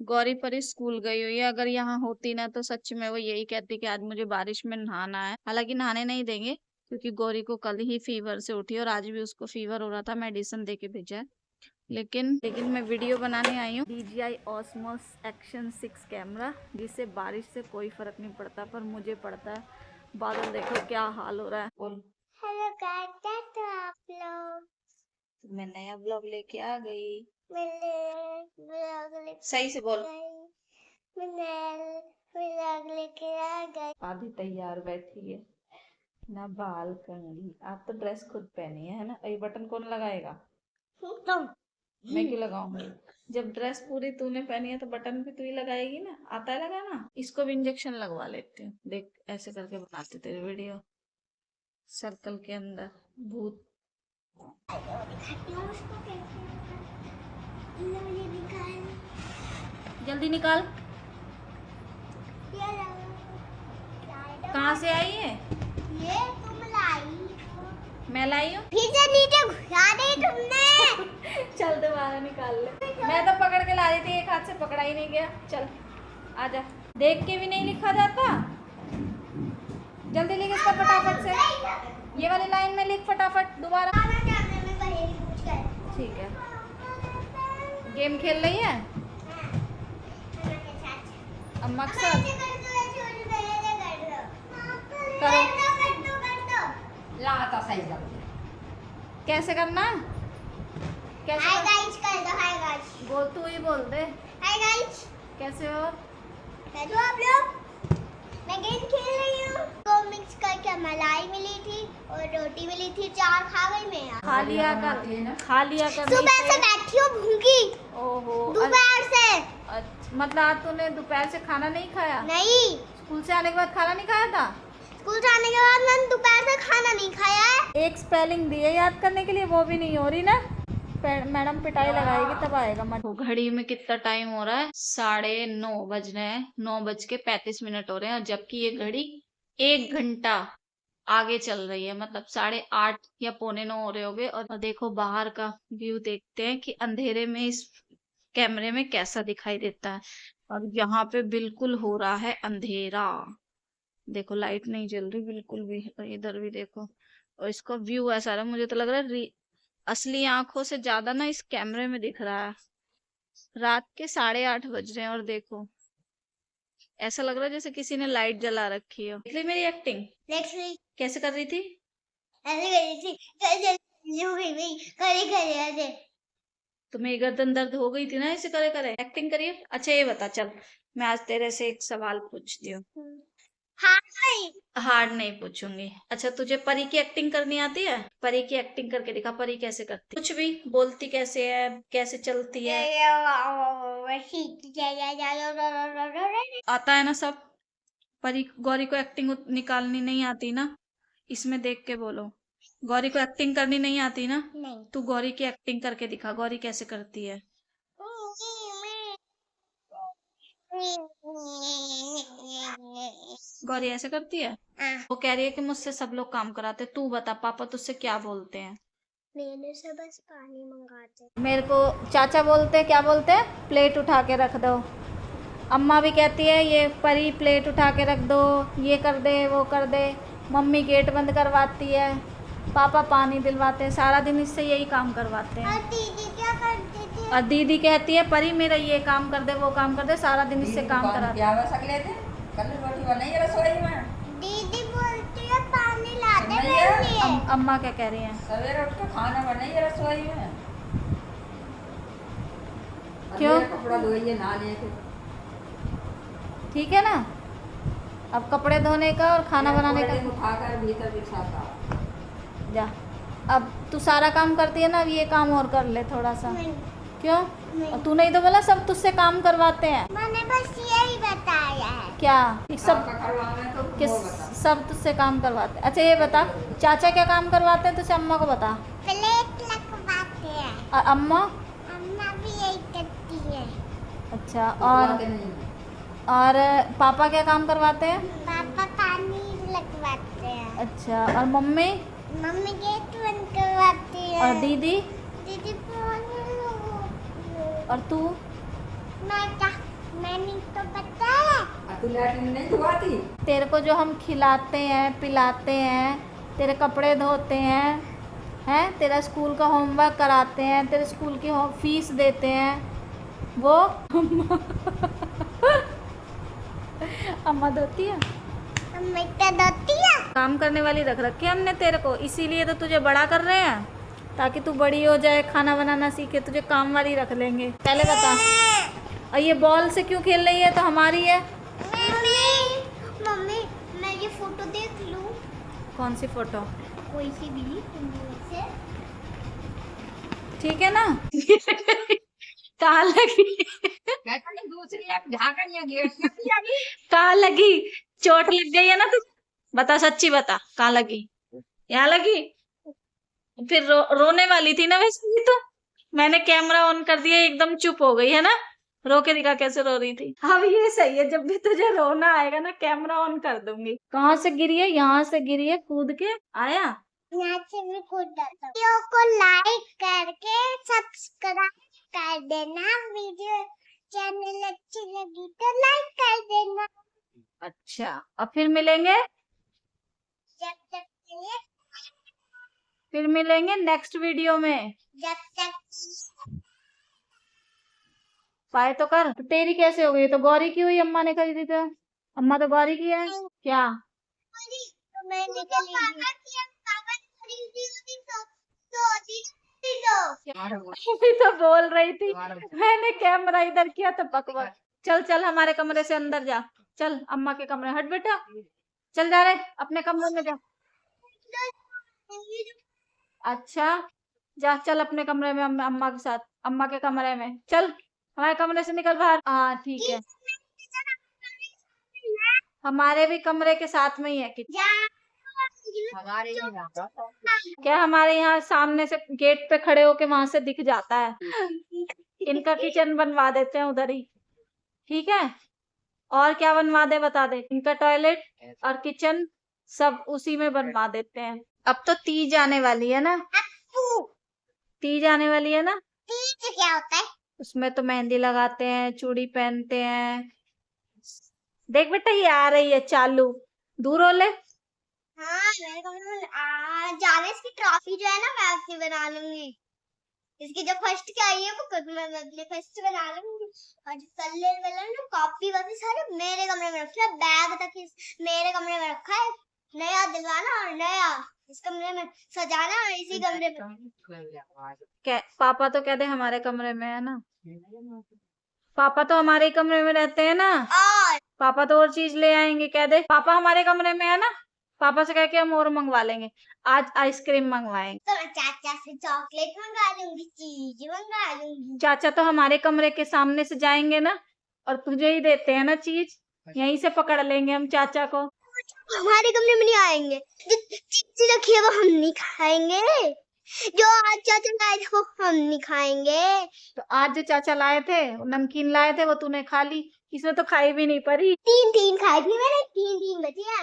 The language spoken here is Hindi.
गौरी परी स्कूल गई हुई है। अगर यहाँ होती ना तो सच में वो यही कहती कि आज मुझे बारिश में नहाना है। हालांकि नहाने नहीं देंगे क्योंकि गौरी को कल ही फीवर से उठी और आज भी उसको फीवर हो रहा था, मेडिसिन दे के भेजा है। लेकिन मैं वीडियो बनाने आई हूँ DJI Osmos Action 6 कैमरा, जिससे बारिश से कोई फर्क नहीं पड़ता पर मुझे पड़ता है। बादल देखो क्या हाल हो रहा है। बोल हेलो गाइस, कैसे हो आप लोग? मैं नया ब्लॉग लेके आ गई। मैंने सही से बोल। ब्लॉग लेके आ गई। आधी तैयार बैठी है ना, बाल कंघी। आप तो ड्रेस खुद पहनी है ना। ये बटन कौन लगाएगा? तुम। मैं क्यों लगाऊंगी? जब ड्रेस पूरी तूने पहनी है तो बटन भी तू ही लगाएगी ना। आता है लगाना। इसको भी इंजेक्शन लगवा लेती हूँ। देख ऐसे करके बनाते तेरे वीडियो। सर्कल के अंदर भूत। जल्दी निकाल। कहाँ से आई है? ये तुम लाई। मैं लाई हूँ। फिर से नीचे घुसा दी तुमने। चल दोबारा निकाल ले। मैं तो पकड़ के ला रही थी, एक हाथ से पकड़ा ही नहीं गया। चल आजा। देख के भी नहीं लिखा जाता। जल्दी लिख इसका फटाफट से। ये वाली लाइन में लिख फटाफट दोबारा। ठीक है। गेम खेल रही है अम्मा के साथ। करो। लाता सही जब। कैसे करना? कैसे हाय गाइस कर दो। हाय गाइस बोल, तू ही बोल दे। हाय गाइस कैसे हो? कैसे हो आप लोग? मैं गेम खेल रही हूँ। को मिक्स करके मलाई मिली थी और रोटी मिली थी, 4 खा गई मैं यार। खा लिया कर, खा लिया कर। सुबह से बैठी हूँ भूखी। ओहो। दोपहर से। अच्छा, मतलब आज तूने दोपहर से खाना नहीं खाया? नहीं। स्कूल से आने के बाद खाना नहीं खाया था? स्कूल से आने के बाद मैंने दोपहर से खाना नहीं खाया है। एक स्पेलिंग दी है याद करने के लिए, वो भी नहीं हो रही ना। मैडम पिटाई लगाएगी तब आएगा मत। घड़ी में कितना टाइम हो रहा है? 9:30 बज रहे हैं। 9:35 हो रहे हैं, जबकि ये घड़ी 1 घंटा आगे चल रही है। मतलब 8:30 या 8:45 हो रहे होंगे। और देखो बाहर का व्यू, देखते हैं कि अंधेरे में इस कैमरे में कैसा दिखाई देता है। और यहाँ पे बिल्कुल हो रहा है अंधेरा। देखो लाइट नहीं जल रही बिल्कुल भी। और इधर भी देखो। और इसका व्यू ऐसा रहा, मुझे तो लग रहा है असली आंखों से ज्यादा ना इस कैमरे में दिख रहा है। रात के 8:30 बज रहे हैं और देखो ऐसा लग रहा है जैसे किसी ने लाइट जला रखी हो। देख ली मेरी एक्टिंग कैसे कर रही थी? ऐसे कर रही थी। करे ऐसे। तुम्हें गर्दन दर्द हो गई थी ना ऐसे करे करे एक्टिंग करिए। अच्छा ये बता, चल मैं आज तेरे से एक सवाल पूछती हूँ। हाँ। हार्ड नहीं पूछूंगी। अच्छा तुझे परी की एक्टिंग करनी आती है? परी की एक्टिंग करके दिखा। परी कैसे करती? कुछ भी बोलती कैसे है, कैसे चलती है? आता है ना सब? परी गौरी को एक्टिंग निकालनी नहीं आती ना? इसमें देख के बोलो। गौरी को एक्टिंग करनी नहीं आती ना? नहीं। तू गौरी की एक्टिंग करके दिखा। गौरी कैसे करती है? गौरी ऐसे करती है। वो कह रही है कि मुझसे सब लोग काम कराते। तू बता पापा तुझसे क्या बोलते हैं? मेरे से बस पानी मंगाते। मेरे को चाचा बोलते, क्या बोलते हैं? प्लेट उठा के रख दो। अम्मा भी कहती है ये परी प्लेट उठा के रख दो, ये कर दे वो कर दे। मम्मी गेट बंद करवाती है, पापा पानी दिलवाते हैं। सारा दिन इससे यही काम करवाते हैं। और दीदी क्या करती थी? और दीदी कहती है परी मेरा ये काम कर दे वो काम कर दे, सारा दिन इससे काम कराते हैं। दीदी बोलती है पानी लाते मेरे लिए। अम्मा क्या कह रही हैं? सवेरे उठ के खाना बनाइए रसोई में। क्यों? कपड़ा धोइए नहाने के। ठीक है ना। अब कपड़े धोने का और खाना बनाने का उठाकर भीतर बिछाता। जा। अब तू सारा काम करती है ना, अब ये काम और कर ले थोड़ा सा। नहीं। क्यों? नहीं। और तू नहीं तो बोला सब तुझसे काम करवाते हैं। मैंने बस यही बताया है। क्या सब तो किस सब तुझसे काम करवाते हैं? अच्छा ये बता चाचा क्या काम करवाते हैं तुझसे? अम्मा को बता। प्लेट लगवाते हैं। और अम्मा? अम्मा भी यही करती है। अच्छा और पापा क्या काम करवाते हैं? पापा पानी लगवाते हैं। अच्छा और मम्मी? मम्मी गेट बंद करवाती है। और दीदी? दीदी पानी लगाती है। और तू? मैं क्या मैंने तो पता है। तू लैट्रिन नहीं धुआती? तेरे को जो हम खिलाते हैं पिलाते हैं, तेरे कपड़े धोते हैं, तेरा स्कूल का होमवर्क कराते हैं, तेरे स्कूल की फीस देते हैं, वो अम्मा धोती है। मिट्टी धोती है। काम करने वाली रख रखी है हमने तेरे को, इसीलिए तो तुझे बड़ा कर रहे हैं, ताकि तू बड़ी हो जाए, खाना बनाना सीखे, तुझे काम वाली रख लेंगे। पहले बता, और ये बॉल से क्यों खेल रही है? तो हमारी है। मम्मी मैं ये फोटो देख लूं? कौन सी फोटो? कोई सी भी इनमें से। ठीक है ना? कहाँ लगी? दूसरी एक झाकन या गेट कहाँ लगी? चोट लग गई है ना? तू बता, सच्ची बता, कहाँ लगी? यहाँ लगी? फिर रोने वाली थी ना वैसे भी तो। मैंने कैमरा ऑन कर दिया, एकदम चुप हो गई है ना। रो के दिखा कैसे रो रही थी। अब ये सही है, जब भी तुझे रोना आएगा ना कैमरा ऑन कर दूंगी। कहाँ से गिरी है? यहाँ से गिरी है, कूद के आया। यहाँ से भी कूद जाता हूँ। वीडियो को लाइक करके सब्सक्राइब कर देना। वीडियो चैनल अच्छी लगी तो लाइक कर देना। अच्छा, अब फिर मिलेंगे, जब तक के लिए, फिर मिलेंगे नेक्स्ट वीडियो में। जब तक बाय तो कर। तो तेरी कैसे हो गई? तो गौरी की हुई, अम्मा ने खरीदी तो। अम्मा तो गौरी की है क्या? तो मैं निकल अभी तो बोल रही थी, मैंने कैमरा इधर किया तो बकवास। चल चल हमारे कमरे से अंदर जा, चल अम्मा के कमरे। हट बेटा, चल जा रहे अपने कमरे में जा। अच्छा जा, चल अपने कमरे में, अम्मा के साथ, अम्मा के कमरे में चल। हमारे कमरे से निकल बाहर। हाँ ठीक है, हमारे भी कमरे के साथ में ही है किचन। हमारे ही ना क्या हमारे यहाँ सामने से गेट पे खड़े होके वहां से दिख जाता है। इनका किचन बनवा देते हैं उधर ही, ठीक है? और क्या बनवा दे बता दे। इनका टॉयलेट और किचन सब उसी में बनवा देते हैं। अब तो तीज आने वाली है ना, तीज आने वाली है ना। तीज क्या होता है? उसमें तो मेहंदी लगाते हैं, चूड़ी पहनते हैं। देख बेटा, ये आ रही है चालू, दूर हो ले। हाँ मेरे कमरे में जावेद की ट्रॉफी जो है ना मैं उसकी बना लूंगी। इसकी जो फर्स्ट की आई है वो खुद मैं अपने फर्स्ट बना लूंगी। और जो कलर वाला ना कॉपी वापी सारे मेरे कमरे में रखा है। बैग तक मेरे कमरे में रखा है। नया दिलवाना और नया इस कमरे में सजाना और इसी कमरे में। पापा तो कहते हमारे कमरे में है ना, पापा तो हमारे ही कमरे में रहते हैं ना। और पापा तो और चीज ले आएंगे, कह दे पापा हमारे कमरे में है ना, पापा से कह के हम और मंगवा लेंगे। आज आइसक्रीम मंगवाएंगे। तो मैं चाचा से चॉकलेट मंगा लूंगी, चीज मंगा लूंगी। चाचा तो हमारे कमरे के सामने से जाएंगे ना, और तुझे ही देते हैं ना चीज, यहीं से पकड़ लेंगे हम चाचा को। हमारे कमरे में नहीं आएंगे। जो चीज रखी है वो हम नहीं खाएंगे। जो आज चाचा लाए थे वो हम नहीं खाएंगे। तो आज जो चाचा लाए थे, नमकीन लाए थे, वो तूने खा ली। इसमें तो खाई भी नहीं परी। तीन खाई थी मैंने, तीन बची है।